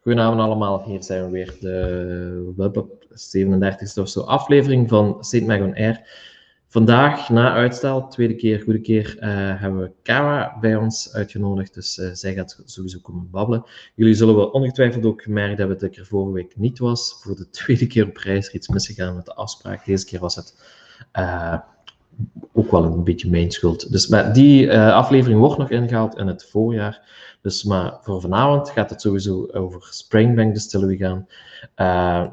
Goedenavond allemaal, hier zijn we weer, de 37e of zo aflevering van St. Meg on Air. Vandaag, na uitstel, goede keer, hebben we Cara bij ons uitgenodigd, dus zij gaat sowieso komen babbelen. Jullie zullen wel ongetwijfeld ook gemerkt hebben dat ik er vorige week niet was. Voor de tweede keer op reis er iets misgegaan met de afspraak. Deze keer was het ook wel een beetje mijn schuld. Dus, maar die aflevering wordt nog ingehaald in het voorjaar. Dus, maar voor vanavond gaat het sowieso over Springbank Distillery gaan.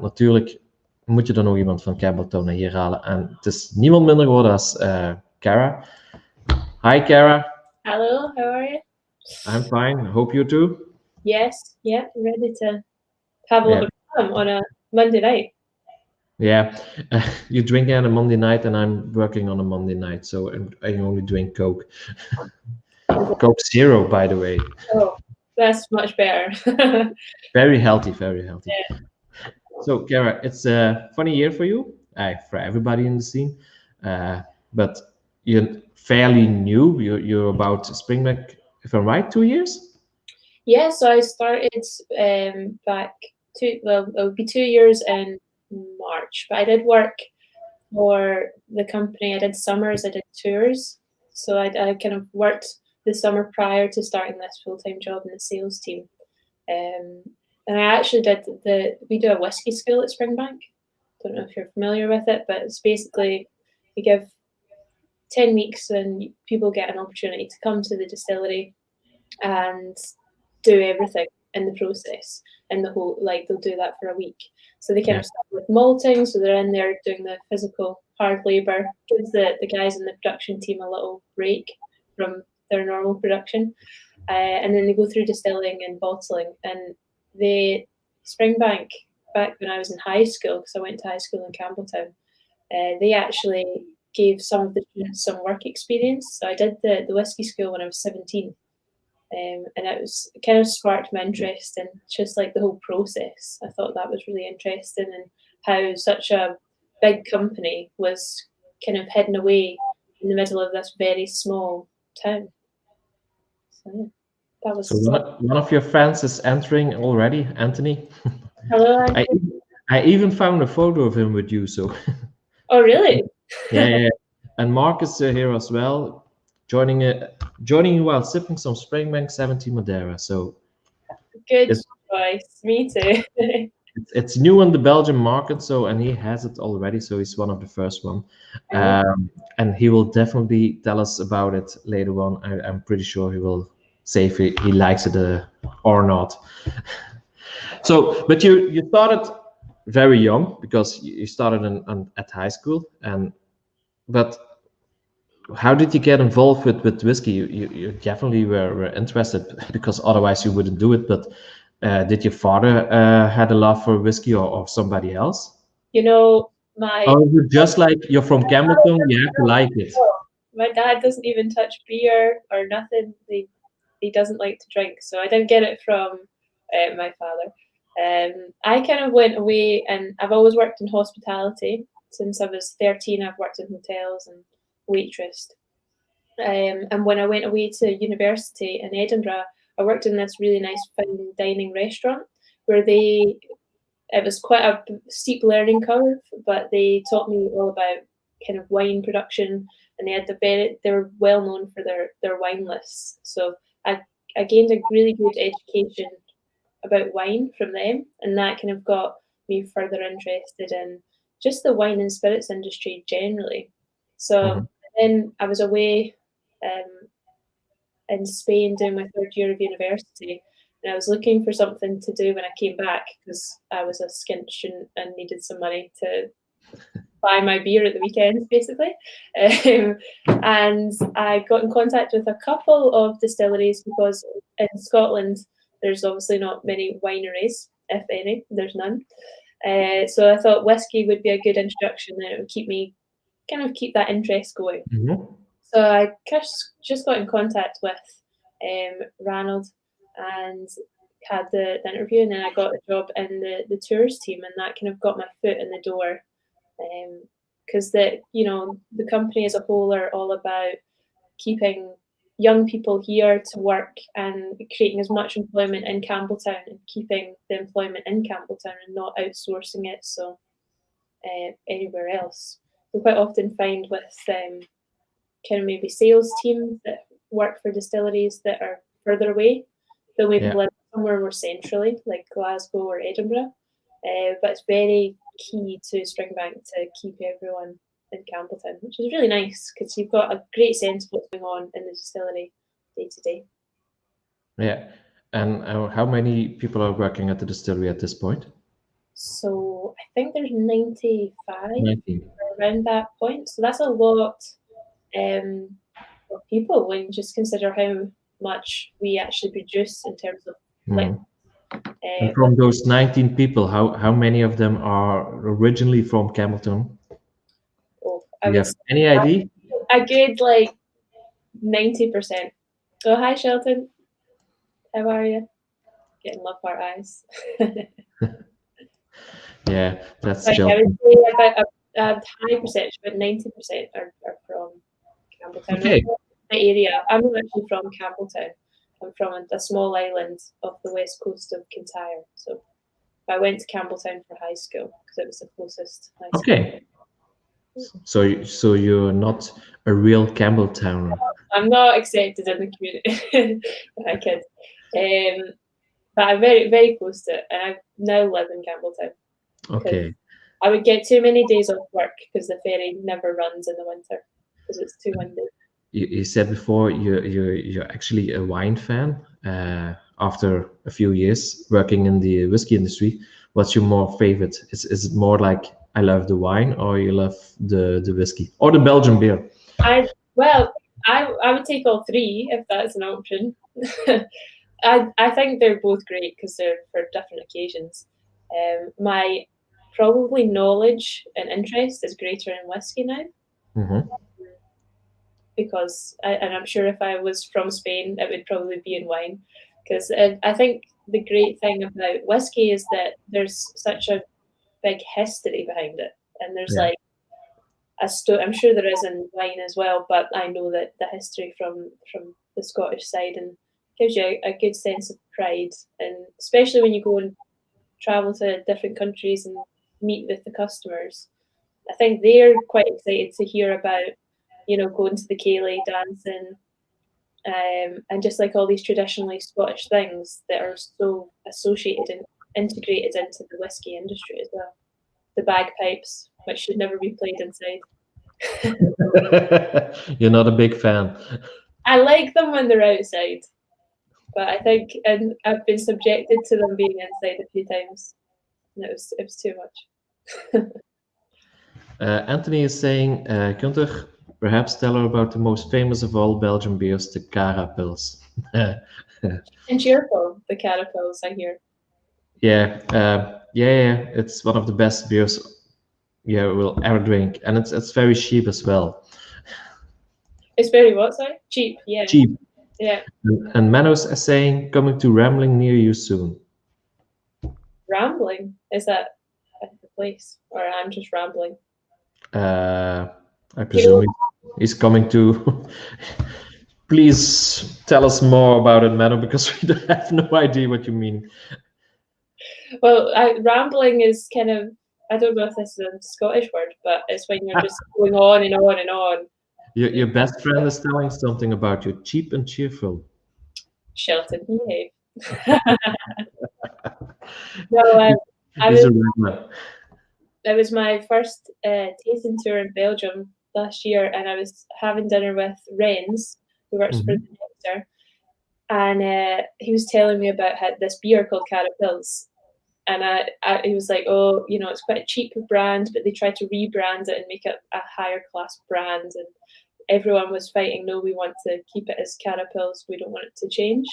Natuurlijk moet je dan nog iemand van Campbeltown naar hier halen. En het is niemand minder geworden als Cara. Hi Cara. Hello, how are you? I'm fine. Hope you too. Yes, yeah, ready to have a little fun on a Monday night. Yeah, you drink on a Monday night and I'm working on a Monday night, so I only drink Coke. Coke Zero, by the way. Oh, that's much better. Very healthy, very healthy. Yeah. So, Cara, it's a funny year for you, for everybody in the scene, but you're fairly new. You're about Springbank, if I'm right, 2 years? Yeah, so I started back it would be 2 years in March, but I did work for the company. I did summers, I did tours, so I kind of worked the summer prior to starting this full-time job in the sales team. And I actually we do a whiskey school at Springbank. Don't know if you're familiar with it, but it's basically, we give 10 weeks and people get an opportunity to come to the distillery and do everything in the process. And the whole, they'll do that for a week. So they kind of start with malting, so they're in there doing the physical hard labor, gives the guys in the production team a little break from their normal production. And then they go through distilling and bottling. And the Springbank, back when I was in high school, because I went to high school in Campbeltown, they actually gave some of the students some work experience. So I did the whiskey school when I was 17. And it kind of sparked my interest in just the whole process. I thought that was really interesting, and how such a big company was kind of hidden away in the middle of this very small town. So yeah, that was. So one of your friends is entering already, Anthony. Hello, Anthony. I even found a photo of him with you. So. Oh really? Yeah. And Mark is here as well, joining you while sipping some Springbank 17 Madeira. So good choice. Me too. It's new on the Belgian market, and he has it already, so he's one of the first one. And he will definitely tell us about it later on. I'm pretty sure he will say if he likes it or not. So, but you started very young, because you started at high school, but how did you get involved with whiskey? You definitely were interested, because otherwise you wouldn't do it. But did your father had a love for whiskey, or somebody else? You know, just like you're from Campbeltown, you have to like it. My dad doesn't even touch beer or nothing. He doesn't like to drink, so I didn't get it from my father. I kind of went away, and I've always worked in hospitality since I was 13. I've worked in hotels and waitressed. And when I went away to university in Edinburgh, I worked in this really nice fine dining restaurant where it was quite a steep learning curve, but they taught me all about kind of wine production, and they were well known for their wine lists. So I gained a really good education about wine from them, and that kind of got me further interested in just the wine and spirits industry generally. So then I was away in Spain doing my third year of university, and I was looking for something to do when I came back, because I was a skint student and needed some money to buy my beer at the weekends, basically. And I got in contact with a couple of distilleries, because in Scotland there's obviously not many wineries, if any. There's none. So I thought whiskey would be a good introduction, and it would keep that interest going. So I just got in contact with Ranald and had the interview, and then I got a job in the tours team, and that kind of got my foot in the door, because the company as a whole are all about keeping young people here to work and creating as much employment in Campbeltown and keeping the employment in Campbeltown and not outsourcing it anywhere else. We quite often find with kind of maybe sales teams that work for distilleries that are further away, they'll maybe live somewhere more centrally, like Glasgow or Edinburgh. But it's very key to Springbank to keep everyone in Campbeltown, which is really nice because you've got a great sense of what's going on in the distillery day to day. Yeah. And how many people are working at the distillery at this point? So I think there's 95 19. around that point. So that's a lot of people when you just consider how much we actually produce in terms of and from those 19 people, how many of them are originally from Campbeltown? Do you have any idea? A good like 90%. Oh, hi Shelton. How are you? Getting love our eyes. Yeah, that's like, I would say about a high percentage, but 90% are from Campbeltown. Okay. My area. I'm not actually from Campbeltown. I'm from a small island off the west coast of Kintyre. So I went to Campbeltown for high school because it was the closest high school. Okay. So you're not a real Campbeltowner. I'm not accepted in the community. I kid. But I'm very, very close to it, and I now live in Campbeltown. Okay. I would get too many days off work because the ferry never runs in the winter because it's too windy. You said before you're actually a wine fan. After a few years working in the whiskey industry, what's your more favorite? Is it more like I love the wine, or you love the whiskey, or the Belgian beer? I would take all three if that's an option. I think they're both great because they're for different occasions. My probably knowledge and interest is greater in whiskey now. Mm-hmm. Because and I'm sure if I was from Spain, it would probably be in wine. Because I think the great thing about whiskey is that there's such a big history behind it, and there's like I'm sure there is in wine as well, but I know that the history from the Scottish side and gives you a good sense of pride, and especially when you go and travel to different countries and meet with the customers. I think they're quite excited to hear about, going to the Cayley dancing, and just like all these traditionally Scottish things that are so associated and integrated into the whiskey industry as well. The bagpipes, which should never be played inside. You're not a big fan. I like them when they're outside, but I think, and I've been subjected to them being inside a few times, and it was too much. Anthony is saying, Gunther, perhaps tell her about the most famous of all Belgian beers, the Cara Pils. And cheerful, the Cara Pils, I hear. Yeah, it's one of the best beers we'll ever drink, and it's very cheap as well. It's very what, sorry? Cheap, yeah. Cheap. Yeah. And Manos is saying, coming to Rambling near you soon. Rambling? Is that a place? Or I'm just rambling? I presume he's coming to... Please tell us more about it, Mano, because we have no idea what you mean. Well, rambling is kind of, I don't know if this is a Scottish word, but it's when you're just going on and on and on. Your best friend is telling something about you, cheap and cheerful. Shelton, behave. No, it was my first tasting tour in Belgium last year, and I was having dinner with Renz, who works for the Nectar, and he was telling me about this beer called Cara Pils. And he was like, oh, it's quite a cheap brand, but they tried to rebrand it and make it a higher class brand. And everyone was fighting, no, we want to keep it as Cara Pils. We don't want it to change.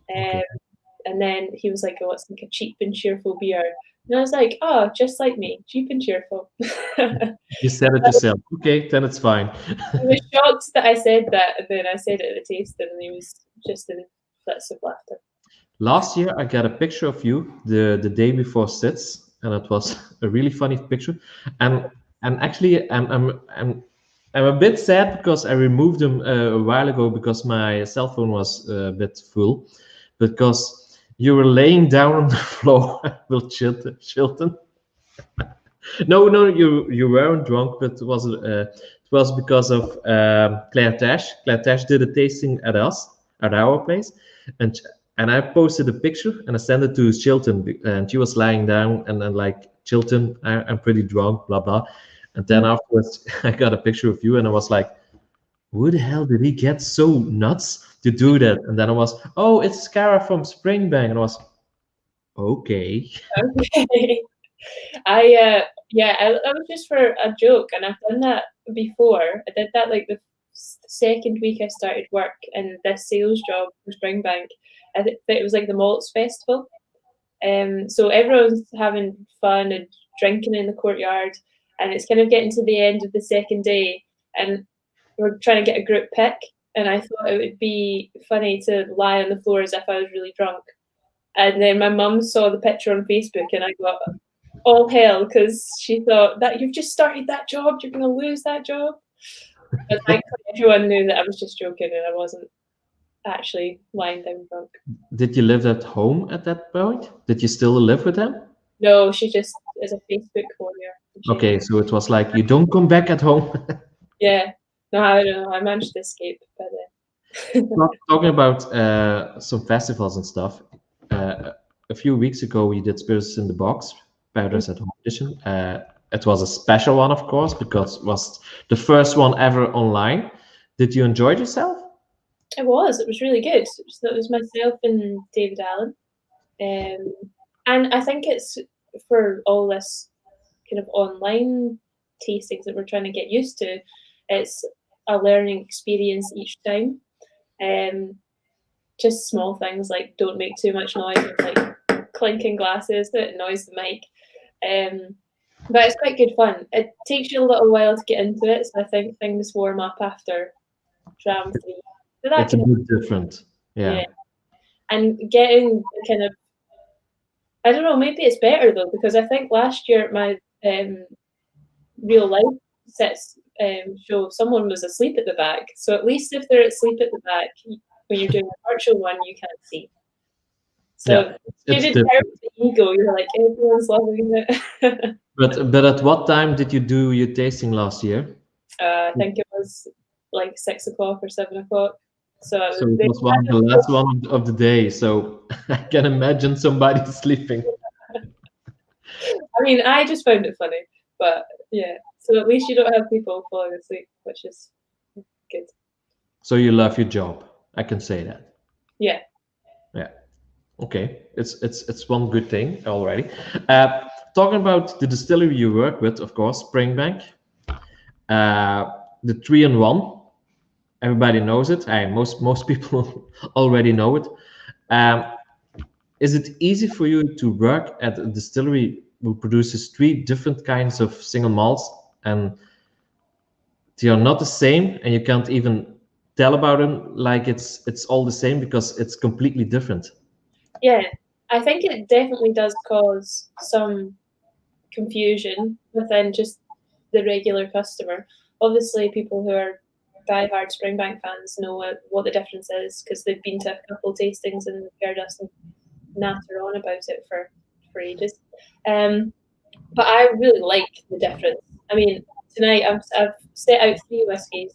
And then he was like, oh, it's like a cheap and cheerful beer. And I was like, oh, just like me, cheap and cheerful. You said it yourself. Okay, then it's fine. He was shocked that I said that. And then I said it at the tasting, and he was just in fits of laughter. Last year, I got a picture of you the day before Sits, and it was a really funny picture. And actually, I'm I'm a bit sad because I removed them a while ago because my cell phone was a bit full. Because you were laying down on the floor with Chilton. No, you weren't drunk, but it was because of Claire Tash. Claire Tash did a tasting at our place, and and I posted a picture and I sent it to Chilton, and she was lying down, and then like Chilton, I'm pretty drunk, blah blah, and then afterwards I got a picture of you, and I was like, who the hell did he get so nuts to do that? And then I was, oh, it's Cara from Springbank, and I was, okay. Okay. I was just for a joke, and I've done that before. I did that like the second week I started work in this sales job for Springbank. I think it was like the malts festival. So everyone's having fun and drinking in the courtyard, and it's kind of getting to the end of the second day, and we're trying to get a group pic. And I thought it would be funny to lie on the floor as if I was really drunk. And then my mum saw the picture on Facebook, and I got all hell because she thought that you've just started that job, you're going to lose that job. But thankfully, everyone knew that I was just joking and I wasn't actually lying down drunk. Did you live at home at that point? Did you still live with them? No, she just is a Facebook warrior. Okay, so it was like, you don't come back at home. Yeah. No, I don't know. I managed to escape. But Talking about some festivals and stuff, a few weeks ago we did Spirits in the Box, Paradise at Home edition. It was a special one, of course, because it was the first one ever online. Did you enjoy yourself? It was really good. So it was myself and David Allen. And I think it's for all this kind of online tastings that we're trying to get used to, it's a learning experience each time. Just small things like don't make too much noise, like clinking glasses that annoys the mic. But it's quite good fun. It takes you a little while to get into it, so I think things warm up after Dram 3. So it's a bit different. Yeah. And getting kind of, I don't know, maybe it's better though, because I think last year at my real life sets show, someone was asleep at the back. So at least if they're asleep at the back, when you're doing a virtual one, you can't see. So you didn't have the ego, you're like, everyone's loving it. But at what time did you do your tasting last year? I think it was like 6 o'clock or 7 o'clock. So it was one of the last one of the day. So I can imagine somebody sleeping. I mean, I just found it funny, but yeah. So at least you don't have people falling asleep, which is good. So you love your job. I can say that. Yeah. Yeah. Okay. It's one good thing already. Talking about the distillery you work with, of course, Springbank. The 3-in-1. Everybody knows it. Most people already know it. Is it easy for you to work at a distillery who produces 3 different kinds of single malts, and they are not the same, and you can't even tell about them like it's all the same because it's completely different? Yeah, I think it definitely does cause some confusion within just the regular customer. Obviously, people who are diehard Springbank fans know what the difference is because they've been to a couple tastings and heard us natter on about it for ages. But I really like the difference. I mean, tonight I've set out 3 whiskies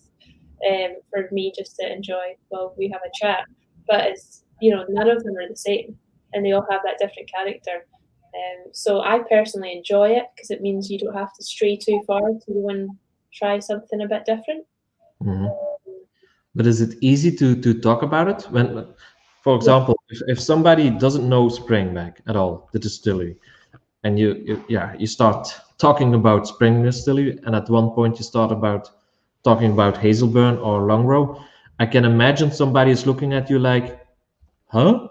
for me just to enjoy while we have a chat. But it's, none of them are the same, and they all have that different character. So I personally enjoy it because it means you don't have to stray too far to go and try something a bit different. Mm-hmm. But is it easy to talk about it? When, for example, if somebody doesn't know Springbank at all, the distillery, and you start talking about Spring Distillery, and at one point you start talking about Hazelburn or Longrow, I can imagine somebody is looking at you like, huh?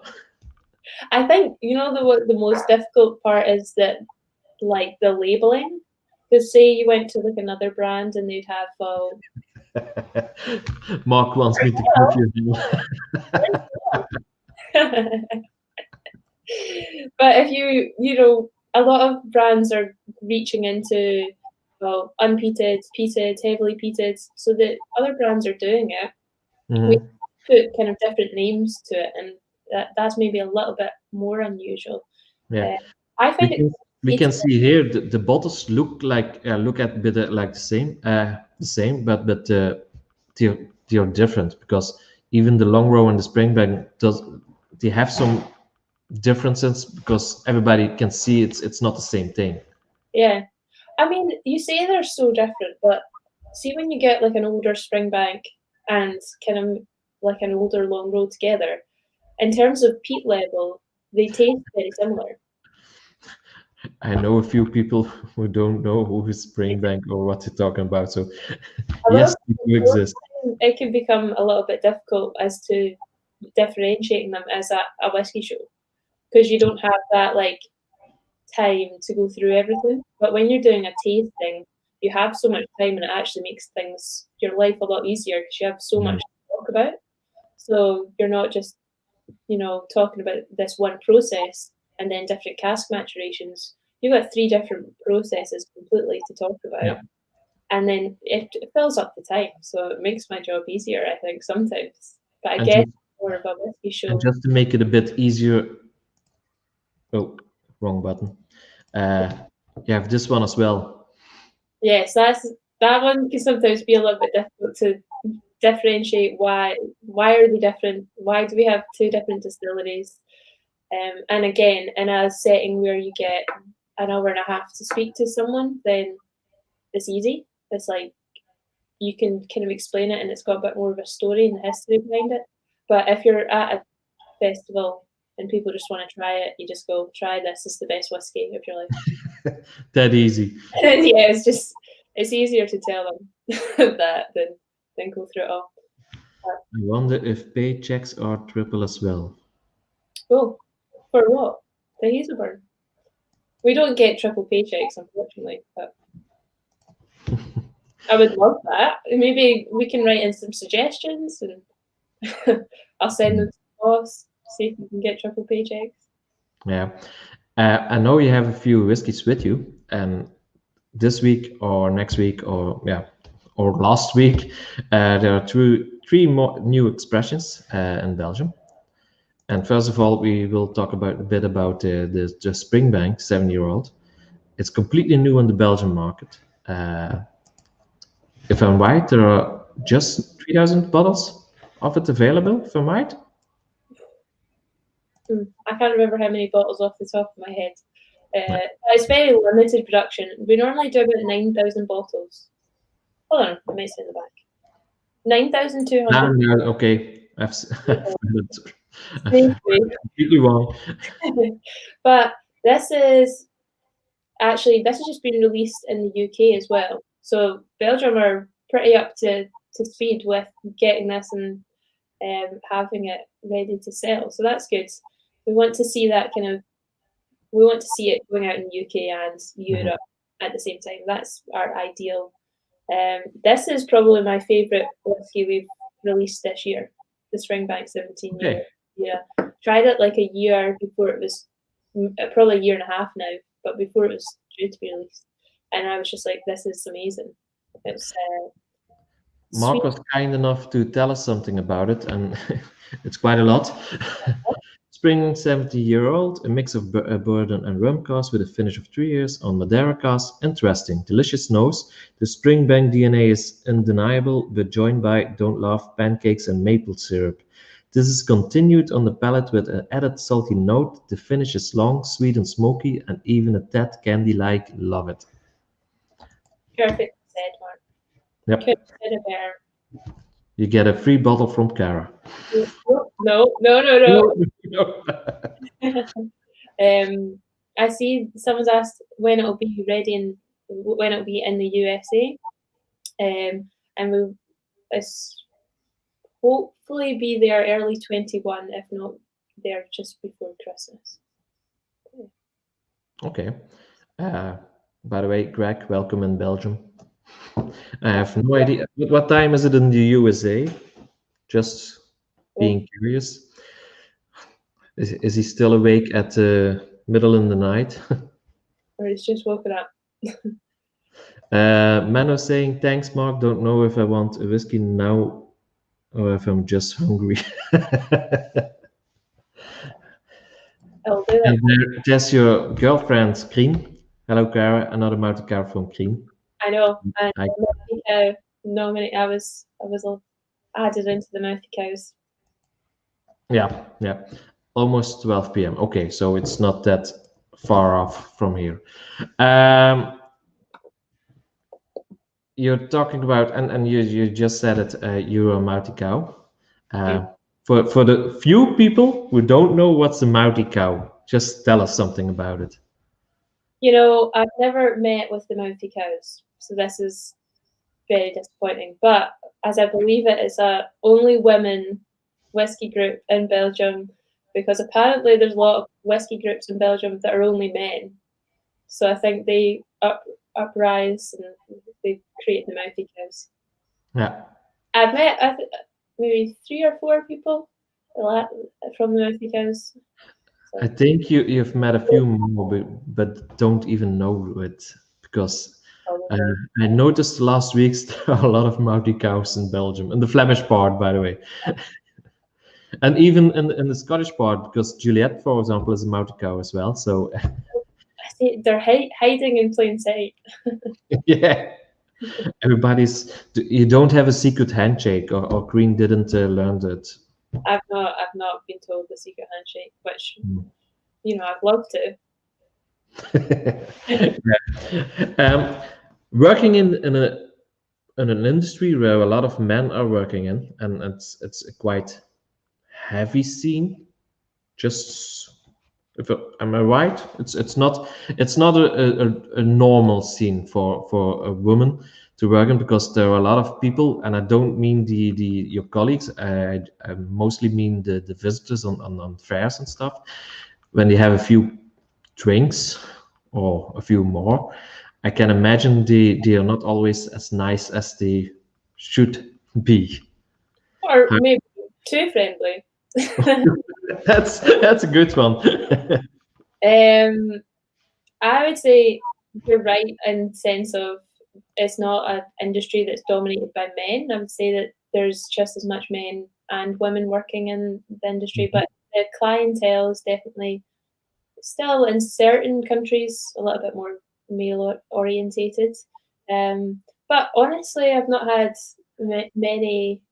I think the most difficult part is that, like, the labeling. Because say you went to like another brand and they'd have Mark wants me to clip your But if a lot of brands are reaching into well, unpeated, peated, heavily peated. So the other brands are doing it. Mhm. We put kind of different names to it, and that's maybe a little bit more unusual. Yeah. I find it. We can see here the bottles look like look at bit like the same, but they're different because even the long row and the Springbank they have some differences because everybody can see it's not the same thing. Yeah, I mean, you say they're so different, but see when you get like an older Springbank and kind of like an older long row together, in terms of peat level, they taste very similar. I know a few people who don't know who is Springbank or what they're talking about. So A lot yes, of they do exist. it can become a little bit difficult as to differentiating them as a whiskey show because you don't have that like time to go through everything. But when you're doing a tasting, you have so much time and it actually makes things your life a lot easier because you have so much to talk about. So you're not just, talking about this one process and then different cask maturations. You've got 3 different processes completely to talk about. Yeah. And then it fills up the time. So it makes my job easier, I think, sometimes. But I And guess just, more of a whiskey show. and just to make it a bit easier, oh, wrong button. You have this one as well. Yes, that one can sometimes be a little bit difficult to differentiate why are they different? Why do we have 2 different distilleries? And again, in a setting where you get an hour and a half to speak to someone, then it's easy. It's like you can kind of explain it and it's got a bit more of a story and the history behind it. But if you're at a festival and people just want to try it, you just go, try this, it's the best whiskey of your life. That easy. Yeah, it's easier to tell them that than go through it all. I wonder if paychecks are triple as well. Oh, for what? The Hazelburn. We don't get triple paychecks, unfortunately, but I would love that. Maybe we can write in some suggestions and I'll send them to the boss, see if we can get triple paychecks. Yeah. I know you have a few whiskeys with you, and this week or next week or last week, there are three more new expressions in Belgium. And first of all, we will talk a bit about the Springbank 7-year-old. It's completely new on the Belgian market. If I'm right, there are just 3,000 bottles of it available, if I'm right. I can't remember how many bottles off the top of my head. It's very limited production. We normally do about 9,000 bottles. Hold on, I might say in the back. 9,200. No, okay. I've completely wrong. But this is just been released in the UK as well. So Belgium are pretty up to speed with getting this and having it ready to sell. So that's good. We want to see that we want to see it going out in the UK and Europe at the same time. That's our ideal. This is probably my favourite whiskey we've released this year, the Springbank 17 year. Yeah, tried it like a year before it was, probably a year and a half now, but before it was due to be released. And I was just like, this is amazing. It's Mark was kind enough to tell us something about it, and it's quite a lot. Spring 70-year-old, a mix of bourbon and rum cask with a finish of 3 years on Madeira cask. Interesting, delicious nose. The Springbank DNA is undeniable, but joined by, don't laugh, pancakes and maple syrup. This is continued on the palate with an added salty note. The finish is long, sweet and smoky, and even a tad candy-like. Love it. Perfect said, Mark. Yep. Couldn't have said it better. You get a free bottle from Cara. No. I see someone's asked when it'll be ready and when it'll be in the USA. And we'll hopefully be there early 21, if not there just before Christmas. Okay. By the way, Greg, welcome in Belgium. I have no idea. What time is it in the USA? Just being curious. Is he still awake at the middle in the night? Or he's just woken up. Mano saying, thanks, Mark. Don't know if I want a whiskey now or if I'm just hungry. I'll do that. And there's your girlfriend, Green. Hello, Cara. Another mountain cow from Green. I know. And I, mouthy cow nominate. I was added into the mouthy cows. yeah. Almost 12 p.m. Okay, so it's not that far off from here. You're talking about, and you just said it, you're a mountain cow. For the few people who don't know what's a mountain cow, just tell us something about it. You know, I've never met with the mouthy cows, so this is very disappointing. But as I believe it is a only women whiskey group in Belgium, because apparently there's a lot of whiskey groups in Belgium that are only men. So I think they uprise and they create the mouthy cows. Yeah. I've met maybe 3 or 4 people from the mouthy cows. So. I think you've met a few more, but don't even know it, because I noticed last week there are a lot of mounty cows in Belgium, in the Flemish part, by the way. And even in the Scottish part, because Juliet, for example, is a mounty cow as well. So I see they're hiding in plain sight. yeah, you don't have a secret handshake, or Green didn't learn that. I've not been told the secret handshake, which you know I'd love to. Yeah. Working in an industry where a lot of men are working in, and it's a quite heavy scene. Just am I right? It's not a normal scene for a woman to work in, because there are a lot of people, and I don't mean your colleagues. I mostly mean the visitors on fairs and stuff. When they have a few drinks or a few more, I can imagine they are not always as nice as they should be. Or maybe too friendly. That's a good one. I would say you're right in the sense of it's not an industry that's dominated by men. I would say that there's just as much men and women working in the industry, but the clientele is definitely still in certain countries a little bit more male orientated. But honestly, I've not had many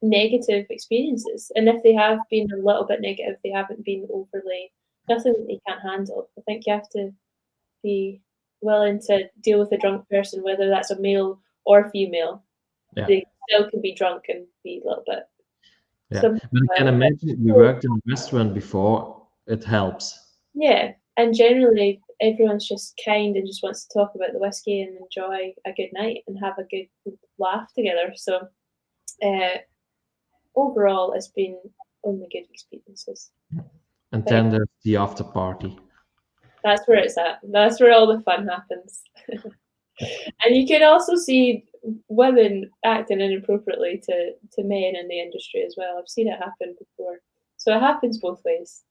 negative experiences, and if they have been a little bit negative, they haven't been overly nothing that they can't handle. I think you have to be willing to deal with a drunk person, whether that's a male or female. Yeah. They still can be drunk and be a little bit. Yeah, but I can imagine we worked in a restaurant before. It helps. Yeah, and generally everyone's just kind and just wants to talk about the whiskey and enjoy a good night and have a good laugh together. So overall, it's been only good experiences. And then there's the after party. That's where it's at. That's where all the fun happens. And you can also see women acting inappropriately to men in the industry as well. I've seen it happen before. So it happens both ways.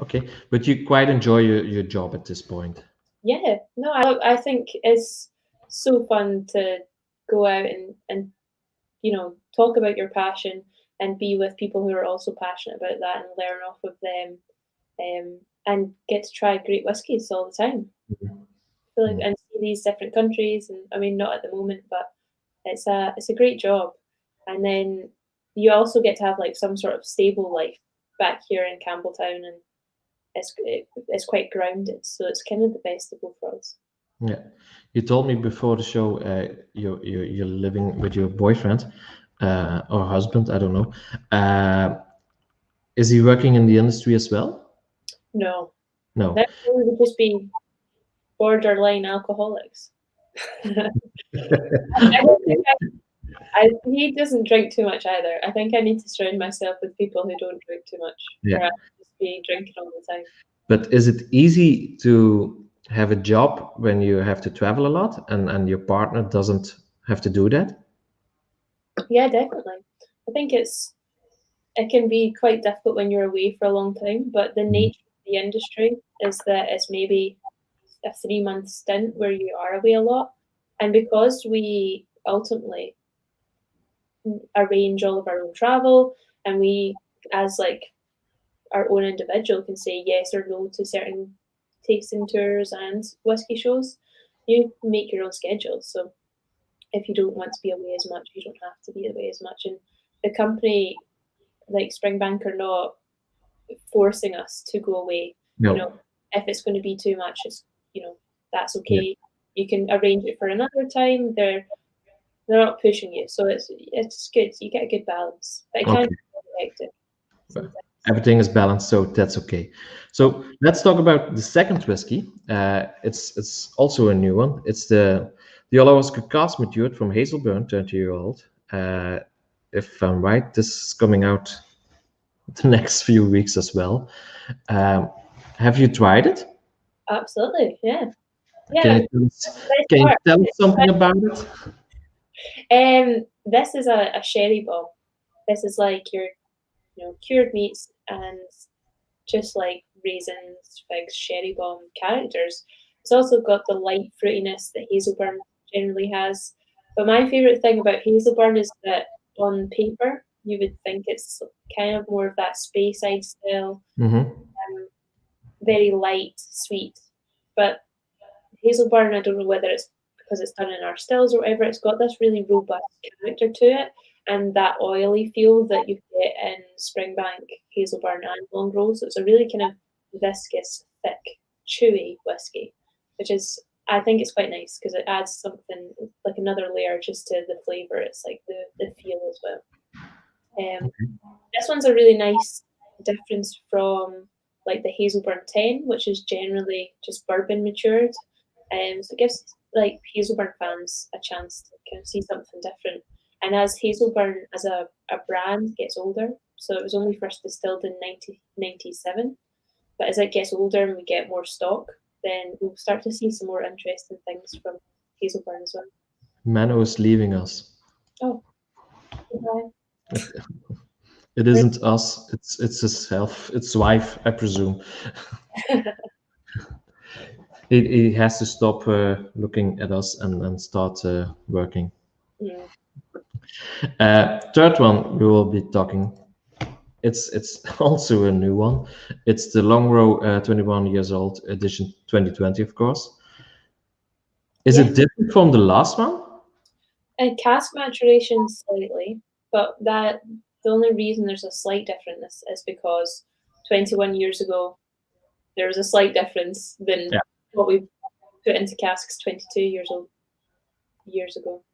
Okay, but you quite enjoy your job at this point. Yeah, no, I think it's so fun to go out and you know, talk about your passion and be with people who are also passionate about that and learn off of them, and get to try great whiskies all the time. I feel like, and see these different countries, and I mean, not at the moment, but it's a great job. And then you also get to have like some sort of stable life back here in Campbeltown, and it's quite grounded. So it's kind of the best of both worlds. Yeah, you told me before the show you're living with your boyfriend or husband, I don't know. Is he working in the industry as well? No. No. That would just be borderline alcoholics. He doesn't drink too much either. I think I need to surround myself with people who don't drink too much. Yeah. Or I'll just be drinking all the time. But is it easy to have a job when you have to travel a lot and your partner doesn't have to do that? Yeah, definitely. I think it can be quite difficult when you're away for a long time, but the nature of the industry is that it's maybe a 3-month stint where you are away a lot. And because we ultimately arrange all of our own travel, and we, as like our own individual, can say yes or no to certain tasting tours and whiskey shows, you make your own schedule. So if you don't want to be away as much, you don't have to be away as much. And the company, like Springbank, are not forcing us to go away. No. You know, if it's going to be too much, it's, you know, that's okay. Yeah. You can arrange it for another time. They're not pushing you, so it's good. You get a good balance, but it can be hectic. Everything is balanced, so that's okay. So let's talk about the second whiskey. It's also a new one. It's the Alaska cask matured from Hazelburn, 20-year-old. If I'm right, this is coming out the next few weeks as well. Have you tried it? Absolutely, yeah. Can you tell us something about it? This is a sherry bomb. This is like your cured meats and just like raisins, figs, sherry bomb characters. It's also got the light fruitiness that Hazelburn generally has. But my favourite thing about Hazelburn is that on paper, you would think it's kind of more of that Speyside style, very light, sweet. But Hazelburn, I don't know whether it's because it's done in our stills or whatever, it's got this really robust character to it, and that oily feel that you get in Springbank, Hazelburn and Longrow. So it's a really kind of viscous, thick, chewy whiskey, which is, I think it's quite nice because it adds something, like another layer just to the flavour. It's like the feel as well. This one's a really nice difference from like the Hazelburn 10, which is generally just bourbon matured. So it gives like Hazelburn fans a chance to kind of see something different. And as Hazelburn as a brand gets older, so it was only first distilled in 1997, but as it gets older and we get more stock, then we'll start to see some more interesting things from Hazelburn as well. Mano is leaving us. Oh, goodbye. It isn't us, it's himself, it's wife, I presume. He has to stop looking at us and start working. Yeah. Third one we will be talking. It's also a new one. It's the Longrow 21 years old edition 2020, of course. Is it different from the last one? Cask maturation slightly, but the only reason there's a slight difference is because 21 years ago there was a slight difference than what we put into casks 22 years ago.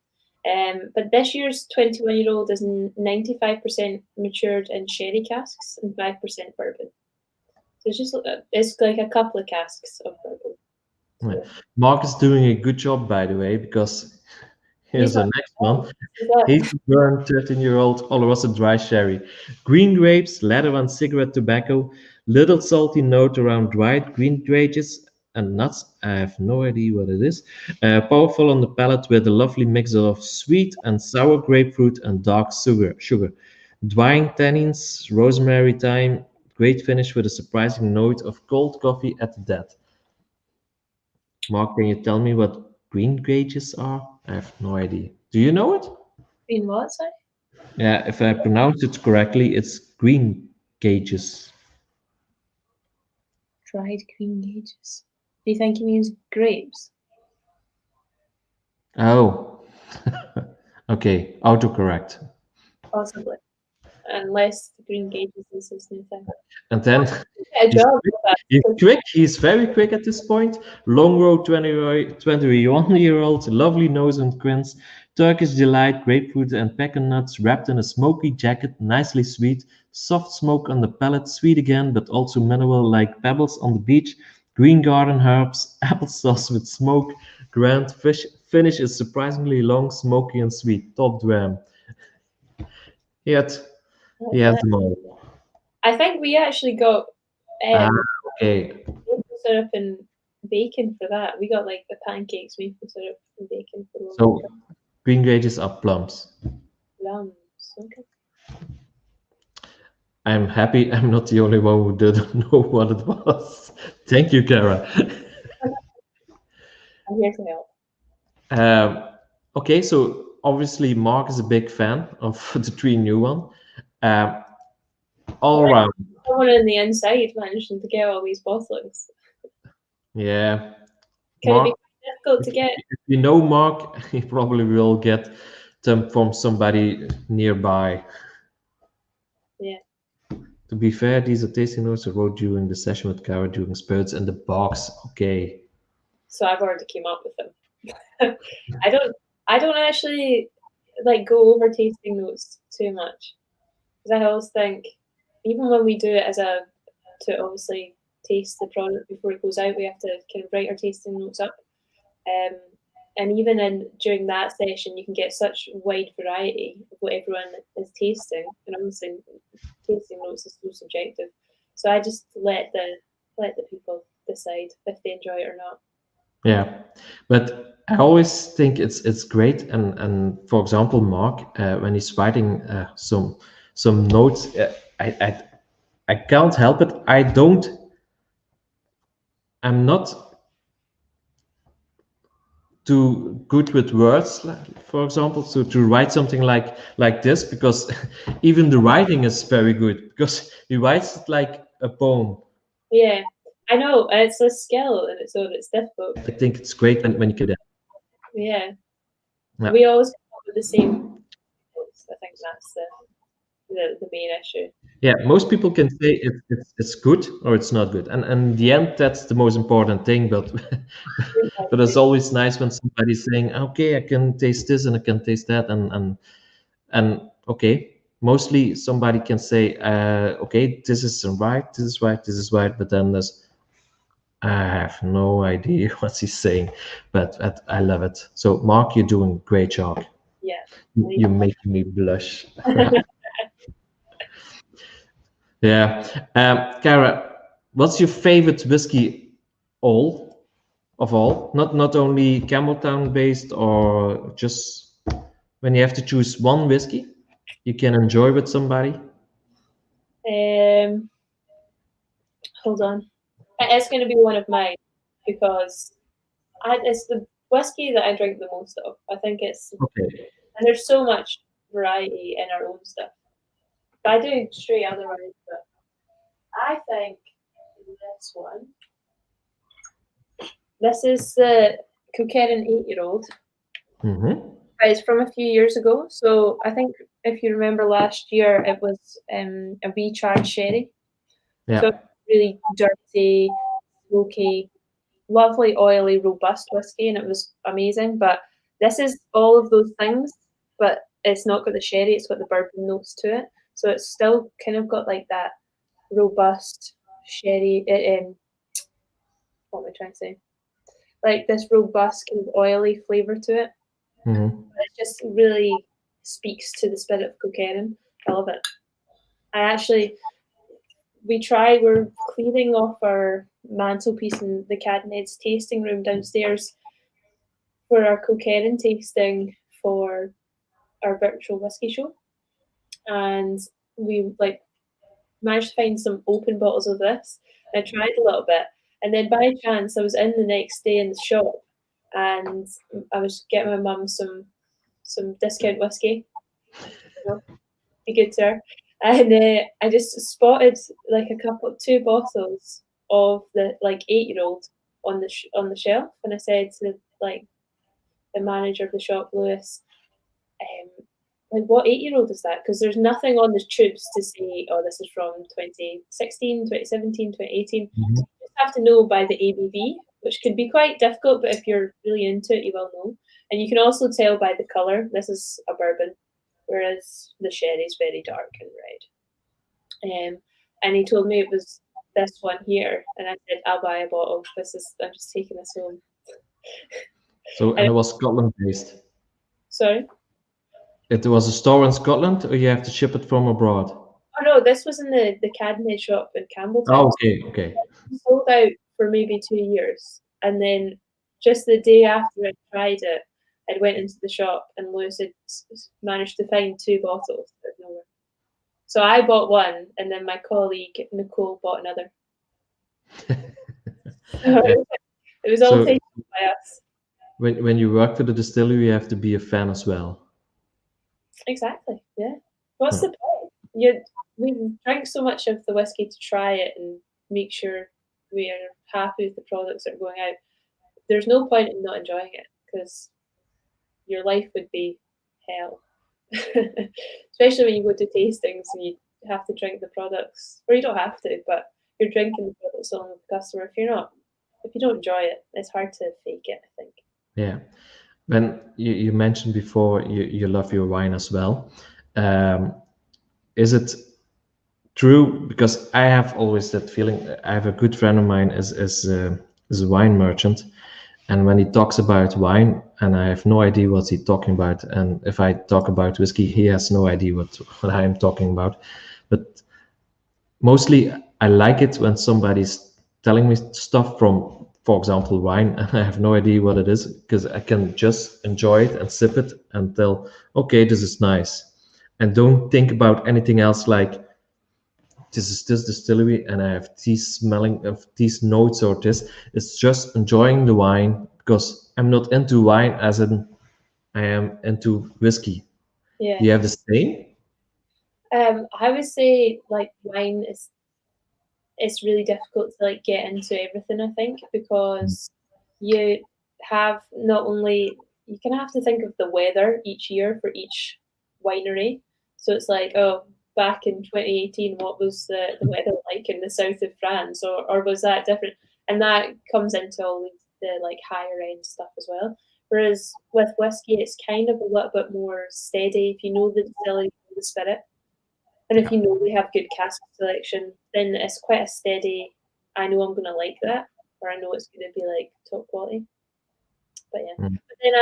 But this year's 21-year-old is 95% matured in sherry casks and 5% bourbon. So it's like a couple of casks of bourbon. So. Mark is doing a good job, by the way, because here's the next one. Hazelburn 13-year-old Oloroso dry sherry. Green grapes, leather and cigarette tobacco, little salty note around dried green grapes and nuts. I have no idea what it is. Powerful on the palate with a lovely mix of sweet and sour grapefruit and dark sugar. Drying tannins, rosemary, thyme. Great finish with a surprising note of cold coffee at the death. Mark, can you tell me what green gauges are? I have no idea. Do you know it? Green what, sorry? Yeah, if I pronounce it correctly, it's green gauges. Dried green gauges. Do you think he means grapes? Oh, okay, autocorrect. Possibly, unless the green gauges is his new thing. And then he's very quick at this point. Longrow 21-year-old, lovely nose and quince, Turkish delight, grapefruit and pecan nuts wrapped in a smoky jacket, nicely sweet, soft smoke on the palate, sweet again, but also mineral like pebbles on the beach, green garden herbs, applesauce with smoke, grand finish is surprisingly long, smoky and sweet, top dram. He has them all. I think we actually got okay. maple syrup and bacon for that. We got like the pancakes, maple syrup and bacon for the So green gauges are plums. Plums, okay. I'm happy I'm not the only one who didn't know what it was. Thank you, Cara. I'm here to help. Okay, so obviously Mark is a big fan of the three new one. All around. Someone on the inside managing to get all these bottlings. Yeah. Can Mark, it be quite difficult to get? if you know Mark, he probably will get them from somebody nearby. Yeah. To be fair, these are tasting notes I wrote during the session with Cara during spirits in the box. Okay. So I've already came up with them. I don't actually like go over tasting notes too much, because I always think, even when we do it to obviously taste the product before it goes out, we have to kind of write our tasting notes up. And even during that session, you can get such wide variety of what everyone is tasting, and obviously tasting notes is so subjective. So I just let the people decide if they enjoy it or not. Yeah, but I always think it's great, and for example, Mark, when he's writing some notes, I can't help it. I'm not too good with words, for example, so to write something like this, because even the writing is very good, because he writes it like a poem. Yeah, I know, and it's a skill in its own. It's difficult. I think it's great when you can. Yeah, Yeah. we always come up with the same notes. I think that's the main issue. Yeah, most people can say it's good or it's not good, and in the end, that's the most important thing. But but it's always nice when somebody's saying, "Okay, I can taste this and I can taste that," and okay, mostly somebody can say, "Okay, this is right, this is right, this is right," but then there's I have no idea what he's saying, but I love it. So, Mark, you're doing a great job. Yeah. You're making me blush. Yeah. Cara, what's your favorite whiskey of all? Not only Campbeltown based, or just when you have to choose one whiskey you can enjoy with somebody? Hold on. It's going to be one of mine, because it's the whiskey that I drink the most of. I think it's, Okay. and there's so much variety in our own stuff. But I do straight otherwise. But I think this one. This is the Kilkerran 8-year-old. Mm-hmm. It's from a few years ago. So I think if you remember last year, it was a recharged sherry. Yeah. So really dirty, smoky, lovely, oily, robust whiskey, and it was amazing. But this is all of those things, but it's not got the sherry, it's got the bourbon notes to it. So it's still kind of got like that robust sherry. What am I trying to say? Like this robust kind of oily flavour to it. Mm-hmm. It just really speaks to the spirit of Kilkerran. I love it. We're clearing off our mantelpiece in the Cadned's tasting room downstairs for our Kilkerran tasting for our virtual whiskey show. And we managed to find some open bottles of this. I tried a little bit, and then by chance I was in the next day in the shop, and I was getting my mum some discount whiskey. Be good to her. And I just spotted like two bottles of the 8-year-old on the shelf, and I said to the manager of the shop, Lewis, what 8-year-old is that? Because there's nothing on the tubes to say, oh, this is from 2016, 2017, 2018. Mm-hmm. So you just have to know by the ABV, which could be quite difficult, but if you're really into it, you will know. And you can also tell by the colour, this is a bourbon, whereas the sherry is very dark and red. And he told me it was this one here, and I said, I'll buy a bottle. I'm just taking this home. So, and it was Scotland based. Sorry? It was a store in Scotland, or you have to ship it from abroad? Oh no, this was in the Cadney shop in Campbeltown. Oh, okay. It sold out for maybe 2 years, and then just the day after I tried it, I went into the shop and Lewis had managed to find 2 bottles out of nowhere. So I bought one, and then my colleague Nicole bought another. It was all taken by us. when you work for the distillery, you have to be a fan as well. Exactly. Yeah. What's Hmm. the point? We drink so much of the whiskey to try it and make sure we are happy with the products that are going out. There's no point in not enjoying it because your life would be hell. Especially when you go to tastings and you have to drink the products, or you don't have to, but you're drinking the products along with the customer. If you don't enjoy it, it's hard to fake it, I think. Yeah. When you mentioned before you love your wine as well. Is it true? Because I have always that feeling. I have a good friend of mine is a wine merchant, and when he talks about wine, and I have no idea what he's talking about, and if I talk about whiskey, he has no idea what I am talking about. But mostly, I like it when somebody's telling me stuff from, for example, wine, and I have no idea what it is because I can just enjoy it and sip it and tell, okay, this is nice, and don't think about anything else like this is this distillery and I have these smelling of these notes or this. It's just enjoying the wine because I'm not into wine as in I am into whiskey. Yeah. Do you have the same? I would say like wine is it's really difficult to like get into everything, I think, because you have not only you kind of have to think of the weather each year for each winery. So it's like, oh, back in 2018, what was the weather like in the south of France, or was that different? And that comes into all the like higher end stuff as well. Whereas with whiskey, it's kind of a little bit more steady. If you know the distillery, you know the spirit, and if Yeah. you know they have good cask selection, then it's quite a steady. I know I'm going to like that, or I know it's going to be like top quality. But yeah, Mm. but then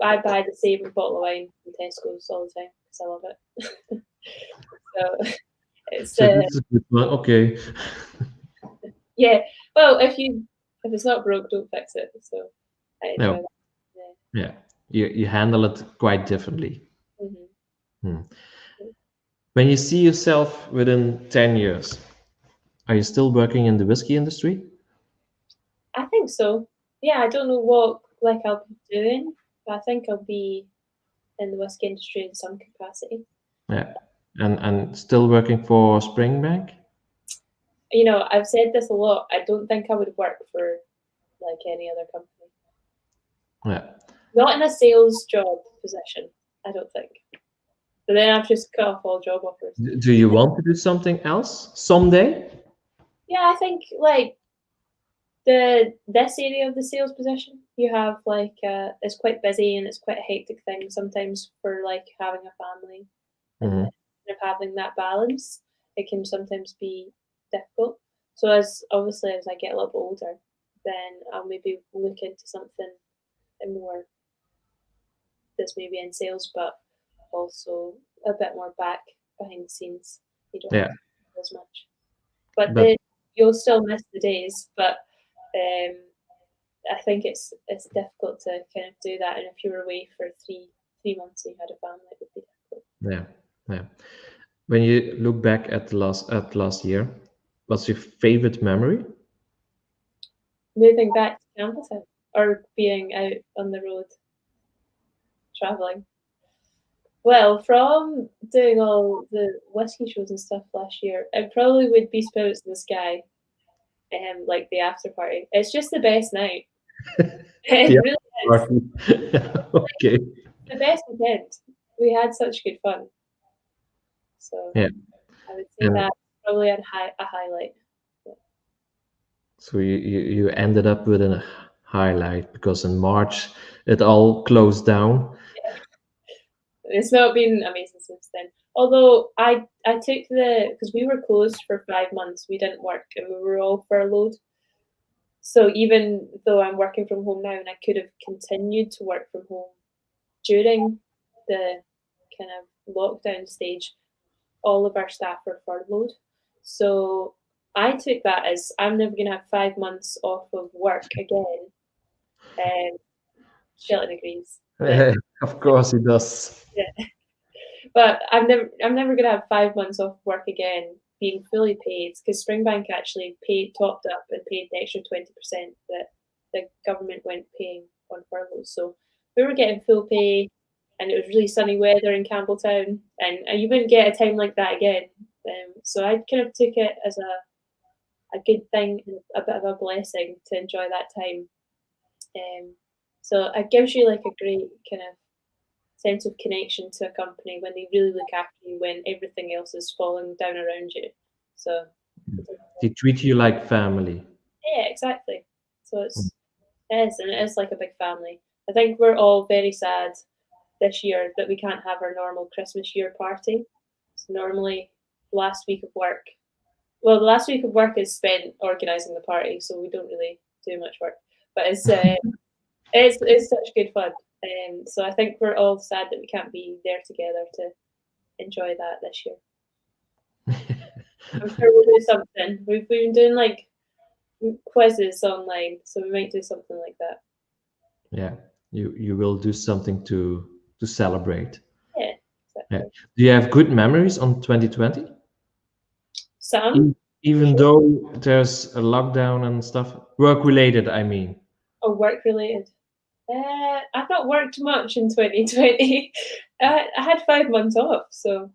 I buy the same bottle of wine from Tesco's all the time because I love it. So it's So this is a good one. Okay. yeah. Well, if it's not broke, don't fix it. So I enjoy No. that. Yeah. You handle it quite differently. Yeah. Hmm. Hmm. When you see yourself within 10 years, are you still working in the whiskey industry? I think so. Yeah, I don't know what like I'll be doing, but I think I'll be in the whiskey industry in some capacity. Yeah. And still working for Springbank? I've said this a lot. I don't think I would work for like any other company. Yeah. Not in a sales job position, I don't think. But then I've just cut off all job offers. Do you want to do something else someday? Yeah, I think like this area of the sales position, you have like it's quite busy and it's quite a hectic thing sometimes for like having a family and Hmm. kind of having that balance. It can sometimes be difficult. So as obviously as I get a little bit older, then I'll maybe look into something more that's maybe in sales, but also a bit more back behind the scenes. You don't have Yeah. to do as much, but But you'll still miss the days. But um, I think it's difficult to kind of do that. And if you were away for three months and you had a family, it would be difficult. yeah, yeah. When you look back at last year, what's your favorite memory? Moving back to Campbeltown or being out on the road traveling. Well, from doing all the whiskey shows and stuff last year, it probably would be Spirits in the Sky, like the after party. It's just the best night. It Yeah. really is. Party. Okay. The best weekend. We had such good fun. So Yeah. I would say And that's probably a highlight. so you ended up with a highlight because in March it all closed down. It's not been amazing since then. Although I took because we were closed for 5 months, we didn't work and we were all furloughed. So even though I'm working from home now and I could have continued to work from home during the kind of lockdown stage, all of our staff were furloughed. So I took that as I'm never going to have 5 months off of work again. Um, Shelton agrees. But Of course it does. yeah, but I'm never going to have 5 months off work again, being fully paid because Springbank actually topped up and paid the extra 20% that the government went paying on furlough. So we were getting full pay, and it was really sunny weather in Campbeltown, and you wouldn't get a time like that again. So I kind of took it as a good thing, and a bit of a blessing to enjoy that time. So it gives you like a great kind of sense of connection to a company when they really look after you when everything else is falling down around you. So they treat you like family. yeah, exactly. So it is like a big family. I think we're all very sad this year that we can't have our normal Christmas year party. So normally last week of work, well, the last week of work is spent organising the party, so we don't really do much work. But it's such good fun. So I think we're all sad that we can't be there together to enjoy that this year. I'm sure we'll do something. We've been doing like quizzes online, so we might do something like that. Yeah, you will do something to celebrate. Yeah, exactly. Yeah. Do you have good memories on 2020? Some, even though there's a lockdown and stuff, work related, I mean. Oh, work related. I've not worked much in 2020. I had 5 months off, so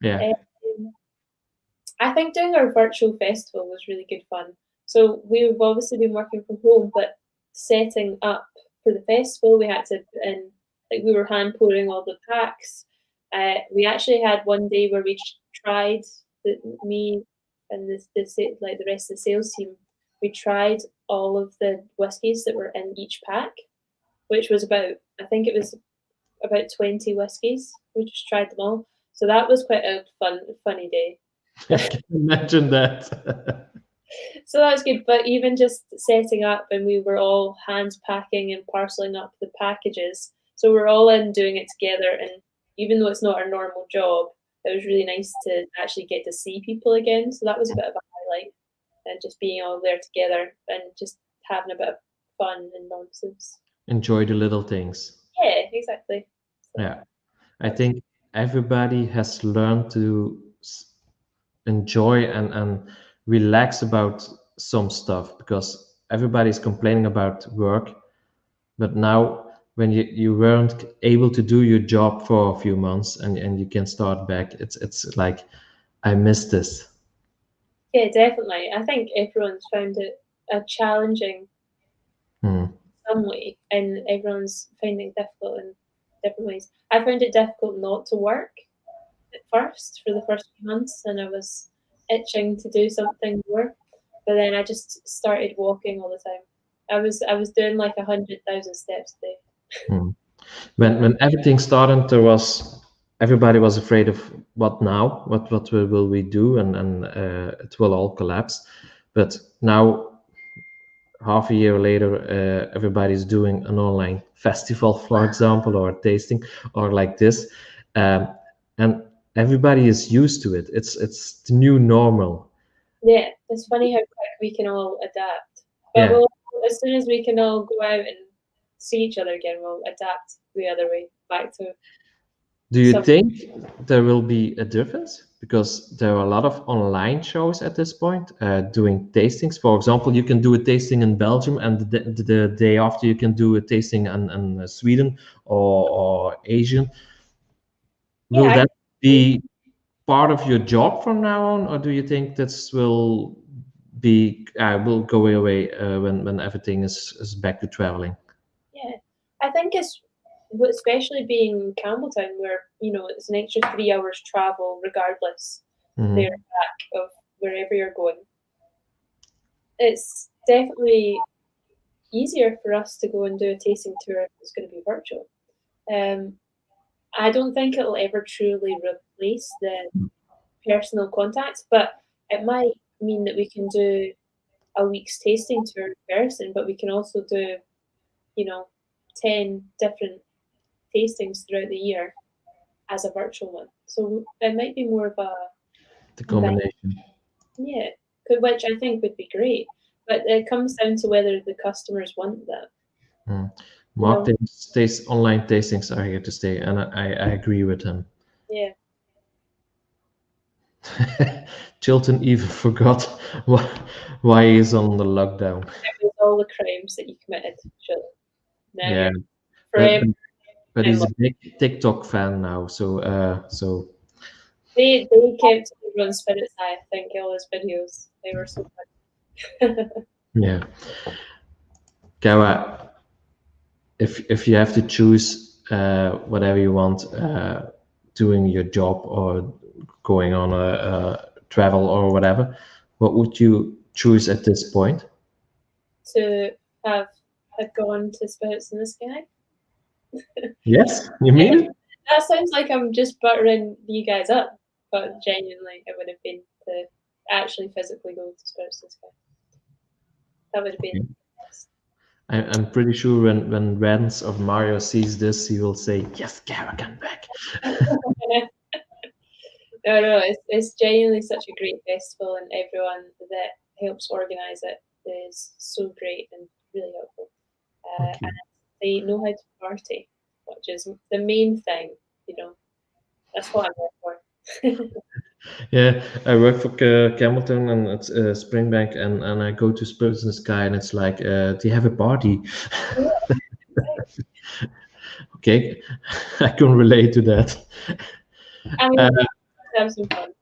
Yeah. I think doing our virtual festival was really good fun. So we've obviously been working from home, but setting up for the festival, we had to put in, like, we were hand pouring all the packs. We actually had one day where we tried, me and the rest of the sales team, we tried all of the whiskies that were in each pack, which was about 20 whiskies. We just tried them all. So that was quite a funny day. I can imagine that. So that was good. But even just setting up, and we were all hand packing and parceling up the packages. So we're all in doing it together. And even though it's not our normal job, it was really nice to actually get to see people again. So that was a bit of a highlight, and just being all there together and just having a bit of fun and nonsense. Enjoy the little things. Yeah, exactly. So, yeah, I think everybody has learned to enjoy and relax about some stuff, because everybody's complaining about work, but now when you weren't able to do your job for a few months and you can start back, it's like, I miss this. Yeah, definitely. I think everyone's found it challenging some way, and everyone's finding it difficult in different ways. I found it difficult not to work at first for the first few months, and I was itching to do something more. But then I just started walking all the time. I was doing like 100,000 steps a day. When everything started, everybody was afraid of what now, what will we do, and it will all collapse. But now, half a year later, everybody's doing an online festival, for example, or a tasting, or like this, and everybody is used to it. It's the new normal. Yeah, it's funny how quick we can all adapt. But as soon as we can all go out and see each other again, we'll adapt the other way back to. Do you think there will be a difference? Because there are a lot of online shows at this point doing tastings. For example, you can do a tasting in Belgium, and the day after you can do a tasting in Sweden or Asian. Will that be part of your job from now on, or do you think this will go away when everything is back to traveling? Yeah, I think it's, especially being Campbeltown, where it's an extra 3 hours travel regardless, there and back of wherever you're going. It's definitely easier for us to go and do a tasting tour if it's going to be virtual. I don't think it'll ever truly replace the personal contact, but it might mean that we can do a week's tasting tour in person, but we can also do 10 different tastings throughout the year as a virtual one. So it might be more of the combination. Yeah, which I think would be great, but it comes down to whether the customers want that. Mark online tastings are here to stay, and I agree with him. Yeah. Chilton even forgot why he's on the lockdown. It was all the crimes that you committed, Chilton. Never. Yeah. Forever. But he's a big TikTok fan now, so They kept everyone's spirits high. I think all his videos, they were so fun. yeah. Cara, if you have to choose whatever you want, doing your job or going on a travel or whatever, what would you choose at this point? To have gone to Spirits in the Sky. Yes, you mean it? That sounds like I'm just buttering you guys up, but genuinely, it would have been to actually physically go to Spirits in the Sky. That would have been. I'm pretty sure when Rance of Mario sees this, he will say, "Yes, Cara, come back." No, it's genuinely such a great festival, and everyone that helps organise it is so great and really helpful. Okay. And they know how to party, which is the main thing, you know. That's what I'm there for. Yeah, I work for Campbeltown and it's Springbank, and I go to Spirits in the Sky, and it's like, do you have a party? Okay, I can relate to that. I mean, have some fun.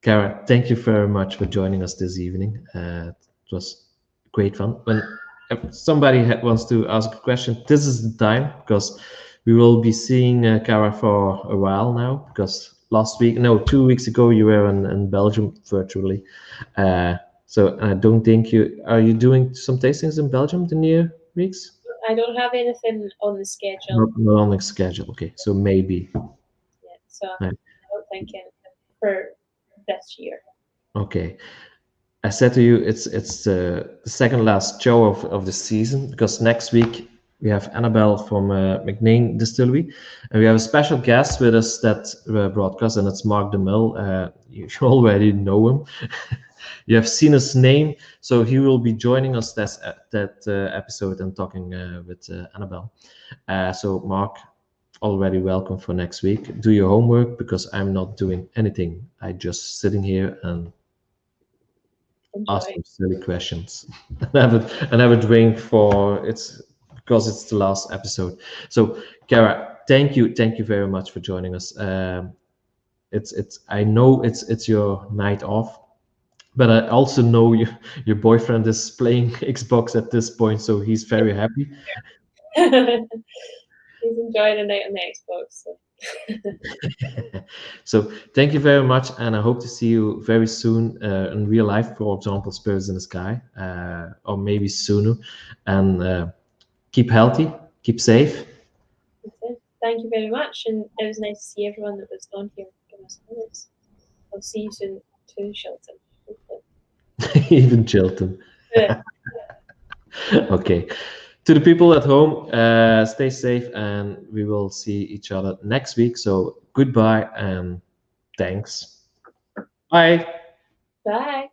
Cara, thank you very much for joining us this evening. It was great fun. When if somebody wants to ask a question, this is the time, because we will be seeing Cara for a while now, because 2 weeks ago you were in Belgium virtually. So I don't think are you doing some tastings in Belgium the near weeks? I don't have anything on the schedule. Not on the schedule. Okay, so maybe. Yeah, so I don't think anything for this year. Okay. I said to you, it's the second last show of the season, because next week we have Annabelle from McNein Distillery, and we have a special guest with us that broadcast, and it's Mark DeMille. You already know him. You have seen his name, so he will be joining us that episode and talking with Annabelle. So Mark, already welcome for next week. Do your homework, because I'm not doing anything. I just sitting here and ask them silly questions and have a drink because it's the last episode. So Cara, thank you very much for joining us. I know it's your night off, but I also know your boyfriend is playing Xbox at this point, so he's very happy. He's enjoying a night on the Xbox. So. So thank you very much, and I hope to see you very soon in real life, for example, Spirits in the Sky, or maybe sooner. And keep healthy, keep safe. Thank you very much, and it was nice to see everyone that was on here. I'll see you soon too, Shelton. Even Chilton. Yeah. Okay. To the people at home, stay safe, and we will see each other next week. So goodbye and thanks. Bye. Bye.